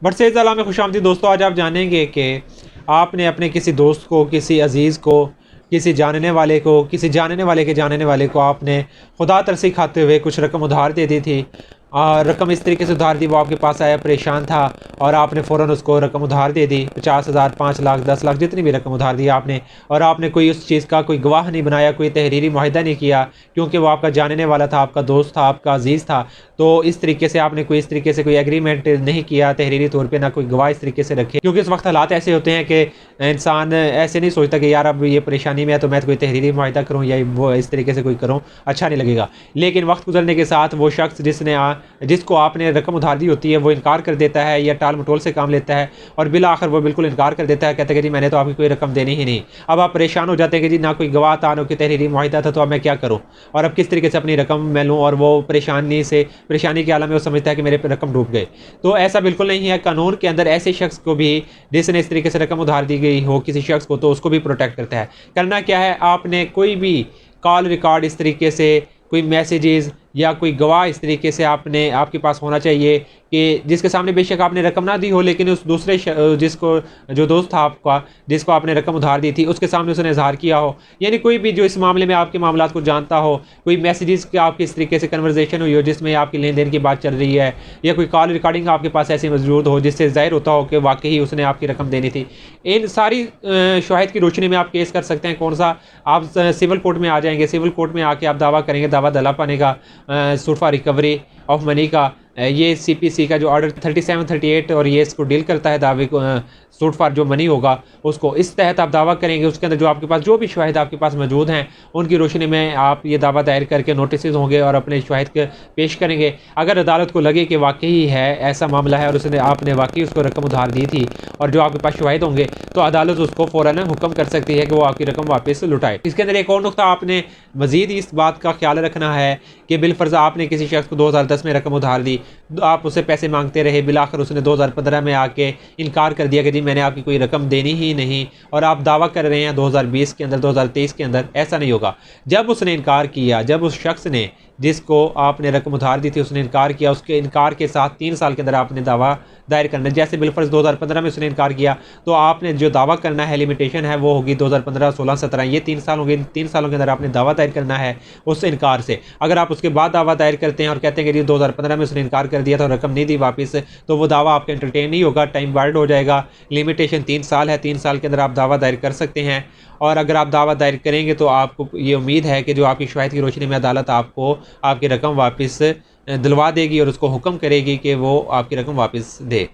But से ज़ला में खुशामदीद दोस्तों, आज आप जानेंगे कि आपने अपने किसी दोस्त को, किसी अज़ीज़ को, किसी जानने वाले को, किसी जानने वाले के जानने वाले को आपने खुदा तरसी खाते हुए कुछ रकम उधार दे दी थी। और रकम इस तरीके से उधार दी, वो आपके पास आया परेशान था और आपने फ़ौरन उसको रकम उधार दे दी, 50,000, 5 लाख, 10 लाख, जितनी भी रकम उधार दी आपने। और आपने कोई उस चीज़ का कोई गवाह नहीं बनाया, कोई तहरीरी मुआहिदा नहीं किया, क्योंकि वो आपका जानने वाला था, आपका दोस्त था, आपका अजीज़ था। तो इस तरीके से आपने कोई इस तरीके से कोई एग्रीमेंट नहीं किया तहरीरी तौर पे, ना कोई गवाह इस तरीके से रखे, क्योंकि इस वक्त हालात ऐसे होते हैं कि इंसान ऐसे नहीं सोचता कि यार अब ये परेशानी में है तो मैं कोई तहरीरी मुआहिदा करूँ या वो इस तरीके से कोई करूँ, अच्छा नहीं लगेगा। लेकिन वक्त गुजरने के साथ वो शख्स जिसको आपने रकम उधार दी होती है वो इनकार कर देता है या टाल मटोल से काम लेता है और बिला आखिर वो बिल्कुल इनकार कर देता है, कहते हैं कि जी मैंने तो आपकी कोई रकम देनी ही नहीं। अब आप परेशान हो जाते हैं कि जी ना कोई गवाह था, ना कोई तहरीरी मुआहिदा था, तो अब मैं क्या करूँ और अब किस तरीके से अपनी रकम मैं लूँ। और वो परेशानी के आलम में वो समझता है कि मेरे पे रकम डूब गए। तो ऐसा बिल्कुल नहीं है। कानून के अंदर ऐसे शख्स को भी जिसने इस तरीके से रकम उधार दी गई हो किसी शख्स को, तो उसको भी प्रोटेक्ट करता है। करना क्या है, आपने कोई भी कॉल रिकॉर्ड इस तरीके से, कोई मैसेजेस या कोई गवाह इस तरीके से आपके पास होना चाहिए कि जिसके सामने बेशक आपने रकम ना दी हो, लेकिन उस दूसरे जिसको जो दोस्त था आपका, जिसको आपने रकम उधार दी थी, उसके सामने उसने इजहार किया हो। यानी कोई भी जो इस मामले में आपके मामलात को जानता हो, कोई मैसेजेस की आपकी इस तरीके से कन्वर्सेशन हुई हो जिसमें आपकी लेन देन की बात चल रही है, या कोई कॉल रिकॉर्डिंग आपके पास ऐसी मौजूद हो जिससे ज़ाहिर होता हो कि वाकई उसने आपकी रकम देनी थी। इन सारी शवाहिद की रोशनी में आप केस कर सकते हैं। कौन सा, आप सिविल कोर्ट में आ जाएंगे, सिविल कोर्ट में आके आप दावा करेंगे, दावा दला पाने का, suit for recovery of money का। ये CPC का जो ऑर्डर 3738 और ये इसको डील करता है, दावे को सूट फॉर जो मनी होगा उसको, इस तहत आप दावा करेंगे। उसके अंदर जो आपके पास जो भी शवाहिद आपके पास मौजूद हैं उनकी रोशनी में आप ये दावा दायर करके नोटिस होंगे और अपने शवाहिद के पेश करेंगे। अगर अदालत को लगे कि वाकई है ऐसा मामला है और आपने वाकई उसको रकम उधार दी थी और जो आपके पास शवाहिद होंगे, तो अदालत उसको फ़ौरन हुक्म कर सकती है कि वो आपकी रकम वापस लुटाए। इसके अंदर एक और नुकता आपने मज़ीद इस बात का ख्याल रखना है कि बिलफर्ज़ आपने किसी शख्स को 2010 में रकम उधार दी, आप उससे पैसे मांगते रहे, बिलाखिर उसने 2015 में आके इनकार कर दिया कि जी मैंने आपकी कोई रकम देनी ही नहीं, और आप दावा कर रहे हैं 2020 के अंदर, 2023 के अंदर। ऐसा नहीं होगा। जब उसने इनकार किया, जब उस शख्स ने जिसको आपने रकम उधार दी थी उसने इनकार किया, उसके इनकार के साथ 3 साल के अंदर आपने दावा दायर करना है। जैसे बिलफर्ज 2015 में उसने इनकार किया, तो आपने जो दावा करना है, लिमिटेशन है, वो होगी 2015, 16, 17, ये 3 साल होंगे। 3 सालों के अंदर आपने दावा दायर करना है उस इनकार से। अगर आप उसके बाद दावा दायर करते हैं और कहते हैं कि 2015 में उसने इनकार कर दिया था और रकम नहीं दी वापस, तो वो दावा आपका एंटरटेन नहीं होगा, टाइम बार्ड हो जाएगा। लिमिटेशन 3 साल है, 3 साल के अंदर आप दावा दायर कर सकते हैं। और अगर आप दावा दायर करेंगे तो आपको ये उम्मीद है कि जो आपकी शवाहिद की रोशनी में अदालत आपको आपकी रकम वापस दिलवा देगी और उसको हुक्म करेगी कि वो आपकी रकम वापस दे।